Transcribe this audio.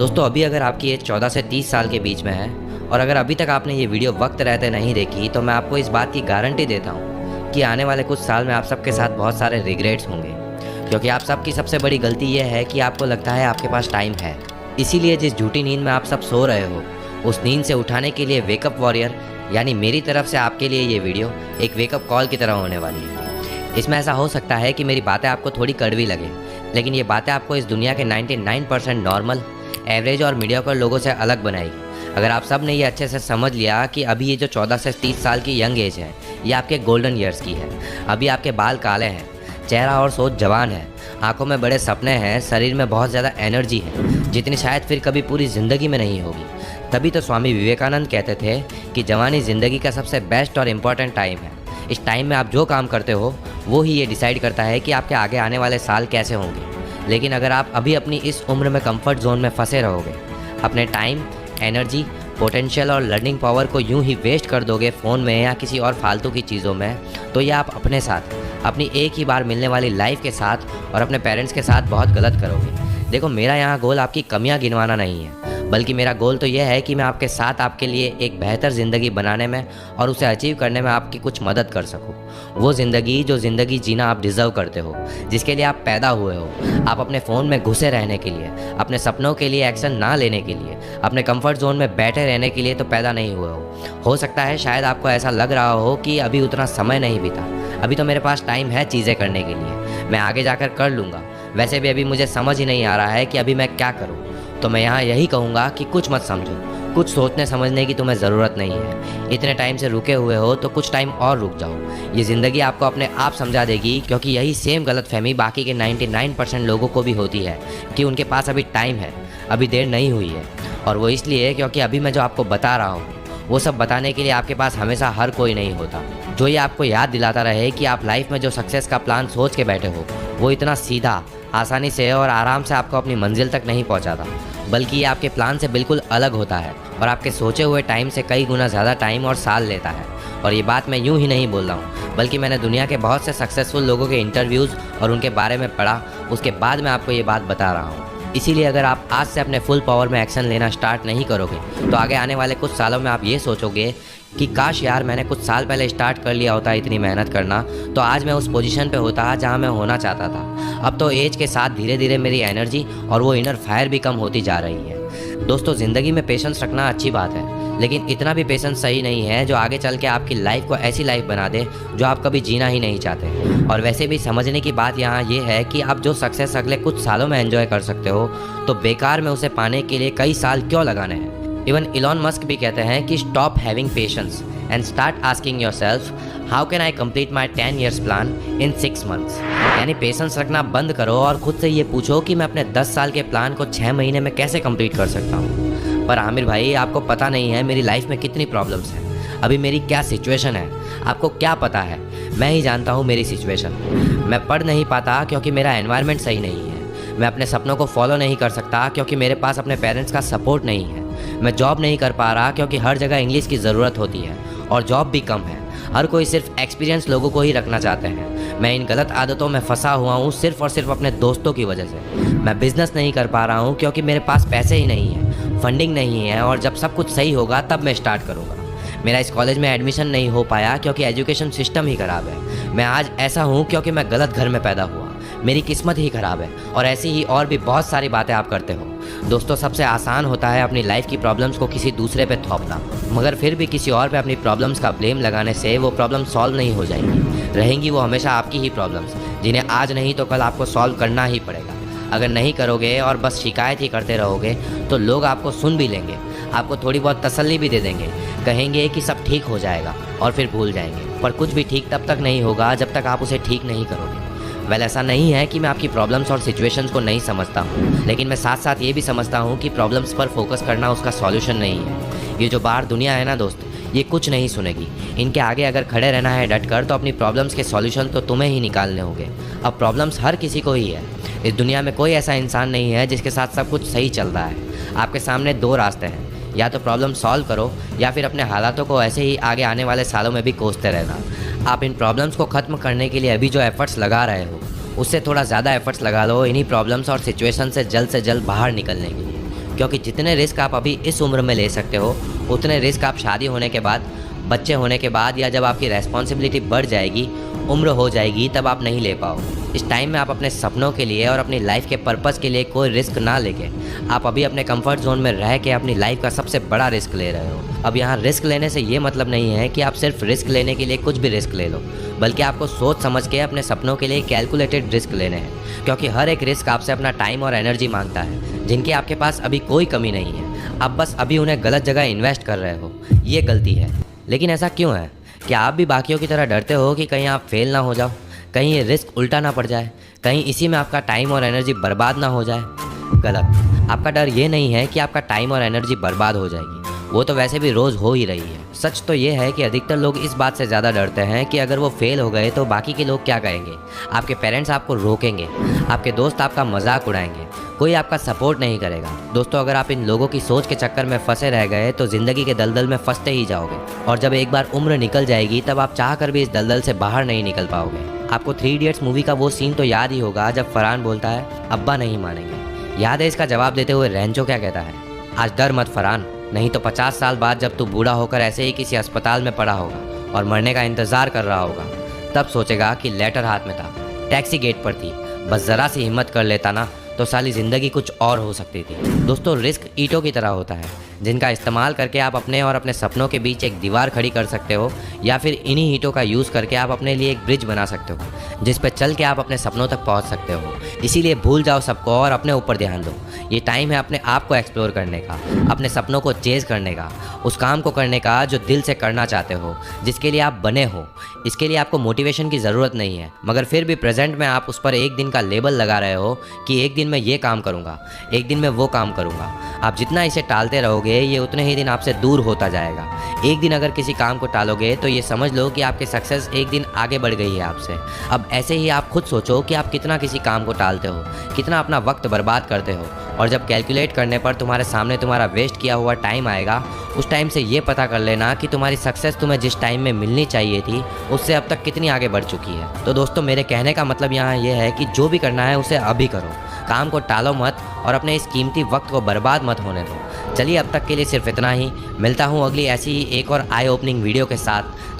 दोस्तों अभी अगर आपकी एज 14 से 30 साल के बीच में है और अगर अभी तक आपने ये वीडियो वक्त रहते नहीं देखी तो मैं आपको इस बात की गारंटी देता हूँ कि आने वाले कुछ साल में आप सबके साथ बहुत सारे रिग्रेट्स होंगे, क्योंकि आप सबकी सबसे बड़ी गलती ये है कि आपको लगता है आपके पास टाइम है। इसीलिए जिस झूठी नींद में आप सब सो रहे हो उस नींद से उठाने के लिए वेकअप वॉरियर यानी मेरी तरफ से आपके लिए ये वीडियो एक वेकअप कॉल की तरह होने वाली है। इसमें ऐसा हो सकता है कि मेरी बातें आपको थोड़ी कड़वी लगे, लेकिन ये बातें आपको इस दुनिया के 99% नॉर्मल, एवरेज और मीडियोकर लोगों से अलग बनाएगी। अगर आप सब ने ये अच्छे से समझ लिया कि अभी ये जो 14 से 30 साल की यंग एज है ये आपके गोल्डन ईयर्स की है। अभी आपके बाल काले हैं, चेहरा और सोच जवान है, आंखों में बड़े सपने हैं, शरीर में बहुत ज़्यादा एनर्जी है जितनी शायद फिर कभी पूरी ज़िंदगी में नहीं होगी। तभी तो स्वामी विवेकानंद कहते थे कि जवानी ज़िंदगी का सबसे बेस्ट और इम्पॉर्टेंट टाइम है। इस टाइम में आप जो काम करते हो वो ही ये डिसाइड करता है कि आपके आगे आने वाले साल कैसे होंगे। लेकिन अगर आप अभी अपनी इस उम्र में कंफर्ट जोन में फंसे रहोगे, अपने टाइम, एनर्जी, पोटेंशियल और लर्निंग पावर को यूं ही वेस्ट कर दोगे फ़ोन में या किसी और फालतू की चीज़ों में, तो ये आप अपने साथ, अपनी एक ही बार मिलने वाली लाइफ के साथ और अपने पेरेंट्स के साथ बहुत गलत करोगे। देखो, मेरा यहाँ गोल आपकी कमियाँ गिनवाना नहीं है, बल्कि मेरा गोल तो यह है कि मैं आपके साथ आपके लिए एक बेहतर ज़िंदगी बनाने में और उसे अचीव करने में आपकी कुछ मदद कर सकूं। वो ज़िंदगी जो ज़िंदगी जीना आप डिज़र्व करते हो, जिसके लिए आप पैदा हुए हो। आप अपने फ़ोन में घुसे रहने के लिए, अपने सपनों के लिए एक्शन ना लेने के लिए, अपने कंफर्ट जोन में बैठे रहने के लिए तो पैदा नहीं हुए हो सकता है शायद आपको ऐसा लग रहा हो कि अभी उतना समय नहीं बीता, अभी तो मेरे पास टाइम है चीज़ें करने के लिए, मैं आगे जाकर कर लूँगा। वैसे भी अभी मुझे समझ ही नहीं आ रहा है कि अभी मैं क्या करूँ। तो मैं यहाँ यही कहूँगा कि कुछ मत समझो, कुछ सोचने समझने की तुम्हें ज़रूरत नहीं है। इतने टाइम से रुके हुए हो तो कुछ टाइम और रुक जाओ, ये ज़िंदगी आपको अपने आप समझा देगी। क्योंकि यही सेम गलतफहमी बाकी के 99% लोगों को भी होती है कि उनके पास अभी टाइम है, अभी देर नहीं हुई है। और वो इसलिए क्योंकि अभी मैं जो आपको बता रहा हूँ वो सब बताने के लिए आपके पास हमेशा हर कोई नहीं होता, जो ये आपको याद दिलाता रहे कि आप लाइफ में जो सक्सेस का प्लान सोच के बैठे हो वो इतना सीधा, आसानी से और आराम से आपको अपनी मंजिल तक नहीं पहुंचाता, बल्कि ये आपके प्लान से बिल्कुल अलग होता है और आपके सोचे हुए टाइम से कई गुना ज़्यादा टाइम और साल लेता है। और ये बात मैं यूं ही नहीं बोल रहा हूँ, बल्कि मैंने दुनिया के बहुत से सक्सेसफुल लोगों के इंटरव्यूज़ और उनके बारे में पढ़ा, उसके बाद मैं आपको ये बात बता रहा हूँ। इसीलिए अगर आप आज से अपने फुल पावर में एक्शन लेना स्टार्ट नहीं करोगे तो आगे आने वाले कुछ सालों में आप ये सोचोगे कि काश यार मैंने कुछ साल पहले स्टार्ट कर लिया होता इतनी मेहनत करना, तो आज मैं उस पोजीशन पे होता जहाँ मैं होना चाहता था। अब तो एज के साथ धीरे धीरे मेरी एनर्जी और वो इनर फायर भी कम होती जा रही है। दोस्तों, ज़िंदगी में पेशेंस रखना अच्छी बात है, लेकिन इतना भी पेशेंस सही नहीं है जो आगे चल के आपकी लाइफ को ऐसी लाइफ बना दे जो आप कभी जीना ही नहीं चाहते। और वैसे भी समझने की बात यहाँ ये है कि आप जो सक्सेस अगले कुछ सालों में एंजॉय कर सकते हो तो बेकार में उसे पाने के लिए कई साल क्यों लगाने हैं। इवन इलॉन मस्क भी कहते हैं कि stop having patience and start asking yourself how can I complete my 10 years plan in 6 months। यानी पेशेंस रखना बंद करो और खुद से ये पूछो कि मैं अपने 10 साल के प्लान को 6 महीने में कैसे कंप्लीट कर सकता हूँ। पर आमिर भाई, आपको पता नहीं है मेरी लाइफ में कितनी प्रॉब्लम्स हैं, अभी मेरी क्या सिचुएशन है, आपको क्या पता है। मैं ही जानता हूँ मेरी सिचुएशन। मैं पढ़ नहीं पाता क्योंकि मेरा एनवायरनमेंट सही नहीं है, मैं अपने सपनों को फॉलो नहीं कर सकता क्योंकि मेरे पास अपने पेरेंट्स का सपोर्ट नहीं है, मैं जॉब नहीं कर पा रहा क्योंकि हर जगह इंग्लिश की ज़रूरत होती है और जॉब भी कम है, हर कोई सिर्फ एक्सपीरियंस लोगों को ही रखना चाहते हैं। मैं इन गलत आदतों में फंसा हुआ हूँ सिर्फ और सिर्फ अपने दोस्तों की वजह से। मैं बिज़नेस नहीं कर पा रहा हूँ क्योंकि मेरे पास पैसे ही नहीं है, फंडिंग नहीं है, और जब सब कुछ सही होगा तब मैं स्टार्ट करूँगा। मेरा इस कॉलेज में एडमिशन नहीं हो पाया क्योंकि एजुकेशन सिस्टम ही ख़राब है। मैं आज ऐसा हूँ क्योंकि मैं गलत घर में पैदा हुआ, मेरी किस्मत ही ख़राब है। और ऐसी ही और भी बहुत सारी बातें आप करते हो। दोस्तों, सबसे आसान होता है अपनी लाइफ की प्रॉब्लम्स को किसी दूसरे पे थोपना, मगर फिर भी किसी और पे अपनी प्रॉब्लम्स का ब्लेम लगाने से वो प्रॉब्लम सॉल्व नहीं हो जाएंगी, रहेंगी वो हमेशा आपकी ही प्रॉब्लम्स, जिन्हें आज नहीं तो कल आपको सॉल्व करना ही पड़ेगा। अगर नहीं करोगे और बस शिकायत ही करते रहोगे तो लोग आपको सुन भी लेंगे, आपको थोड़ी बहुत तसल्ली भी दे देंगे, कहेंगे कि सब ठीक हो जाएगा और फिर भूल जाएंगे। पर कुछ भी ठीक तब तक नहीं होगा जब तक आप उसे ठीक नहीं करोगे। वेल, ऐसा नहीं है कि मैं आपकी प्रॉब्लम्स और सिचुएशंस को नहीं समझता हूँ, लेकिन मैं साथ साथ ये भी समझता हूँ कि प्रॉब्लम्स पर फोकस करना उसका सॉल्यूशन नहीं है। ये जो बाहर दुनिया है ना दोस्त, ये कुछ नहीं सुनेगी। इनके आगे अगर खड़े रहना है डट कर तो अपनी प्रॉब्लम्स के सॉल्यूशन तो तुम्हें ही निकालने होंगे। अब प्रॉब्लम्स हर किसी को ही है, इस दुनिया में कोई ऐसा इंसान नहीं है जिसके साथ सब कुछ सही चल रहा है। आपके सामने दो रास्ते हैं, या तो प्रॉब्लम सॉल्व करो या फिर अपने हालातों को ऐसे ही आगे आने वाले सालों में भी कोसते रहना। आप इन प्रॉब्लम्स को ख़त्म करने के लिए अभी जो एफर्ट्स लगा रहे हो उससे थोड़ा ज़्यादा एफर्ट्स लगा लो इन्हीं प्रॉब्लम्स और सिचुएशन से जल्द बाहर निकलने के लिए। क्योंकि जितने रिस्क आप अभी इस उम्र में ले सकते हो, उतने रिस्क आप शादी होने के बाद, बच्चे होने के बाद, या जब आपकी रेस्पॉन्सिबिलिटी बढ़ जाएगी, उम्र हो जाएगी, तब आप नहीं ले पाओ। इस टाइम में आप अपने सपनों के लिए और अपनी लाइफ के पर्पस के लिए कोई रिस्क ना लेके आप अभी अपने कंफर्ट जोन में रह के अपनी लाइफ का सबसे बड़ा रिस्क ले रहे हो। अब यहाँ रिस्क लेने से ये मतलब नहीं है कि आप सिर्फ रिस्क लेने के लिए कुछ भी रिस्क ले लो, बल्कि आपको सोच समझ के अपने सपनों के लिए कैलकुलेटेड रिस्क लेने हैं। क्योंकि हर एक रिस्क आपसे अपना टाइम और एनर्जी मांगता है, जिनकी आपके पास अभी कोई कमी नहीं है। आप बस अभी उन्हें गलत जगह इन्वेस्ट कर रहे हो, ये गलती है। लेकिन ऐसा क्यों है? क्या आप भी बाकियों की तरह डरते हो कि कहीं आप फेल ना हो जाओ, कहीं ये रिस्क उल्टा ना पड़ जाए, कहीं इसी में आपका टाइम और एनर्जी बर्बाद ना हो जाए? गलत। आपका डर ये नहीं है कि आपका टाइम और एनर्जी बर्बाद हो जाएगी, वो तो वैसे भी रोज़ हो ही रही है। सच तो ये है कि अधिकतर लोग इस बात से ज़्यादा डरते हैं कि अगर वो फेल हो गए तो बाकी के लोग क्या कहेंगे। आपके पेरेंट्स आपको रोकेंगे, आपके दोस्त आपका मजाक उड़ाएंगे, कोई आपका सपोर्ट नहीं करेगा। दोस्तों, अगर आप इन लोगों की सोच के चक्कर में फंसे रह गए तो ज़िंदगी के दलदल में फंसते ही जाओगे, और जब एक बार उम्र निकल जाएगी तब आप चाह कर भी इस दलदल से बाहर नहीं निकल पाओगे। आपको 3 इडियट्स मूवी का वो सीन तो याद ही होगा जब फरहान बोलता है, अब्बा नहीं मानेंगे। याद है इसका जवाब देते हुए रैंचो क्या कहता है? आज डर मत फरहान, नहीं तो 50 साल बाद जब तू बूढ़ा होकर ऐसे ही किसी अस्पताल में पड़ा होगा और मरने का इंतज़ार कर रहा होगा, तब सोचेगा कि लेटर हाथ में था, टैक्सी गेट पर थी, बस ज़रा सी हिम्मत कर लेता ना तो साली ज़िंदगी कुछ और हो सकती थी। दोस्तों, रिस्क ईंटों की तरह होता है, जिनका इस्तेमाल करके आप अपने और अपने सपनों के बीच एक दीवार खड़ी कर सकते हो, या फिर इन्हीं ईंटों का यूज़ करके आप अपने लिए एक ब्रिज बना सकते हो, जिस पर चल के आप अपने सपनों तक पहुंच सकते हो। इसीलिए भूल जाओ सबको और अपने ऊपर ध्यान दो। ये टाइम है अपने आप को एक्सप्लोर करने का, अपने सपनों को चेज़ करने का, उस काम को करने का जो दिल से करना चाहते हो, जिसके लिए आप बने हो। इसके लिए आपको मोटिवेशन की ज़रूरत नहीं है, मगर फिर भी प्रेजेंट में आप उस पर एक दिन का लेबल लगा रहे हो कि एक दिन मैं ये काम करूँगा, एक दिन मैं वो काम करूँगा। आप जितना इसे टालते रहोगे, ये उतने ही दिन आपसे दूर होता जाएगा। एक दिन अगर किसी काम को टालोगे तो ये समझ लो कि आपकी सक्सेस एक दिन आगे बढ़ गई है आपसे। अब ऐसे ही आप खुद सोचो कि आप कितना किसी काम को टालते हो, कितना अपना वक्त बर्बाद करते हो, और जब कैलकुलेट करने पर तुम्हारे सामने तुम्हारा वेस्ट किया हुआ टाइम आएगा, उस टाइम से ये पता कर लेना कि तुम्हारी सक्सेस तुम्हें जिस टाइम में मिलनी चाहिए थी, उससे अब तक कितनी आगे बढ़ चुकी है। तो दोस्तों, मेरे कहने का मतलब यहाँ ये है कि जो भी करना है उसे अभी करो, काम को टालो मत और अपने इस कीमती वक्त को बर्बाद मत होने दो। चलिए, अब तक के लिए सिर्फ इतना ही। मिलता हूँ अगली ऐसी ही एक और आई ओपनिंग वीडियो के साथ।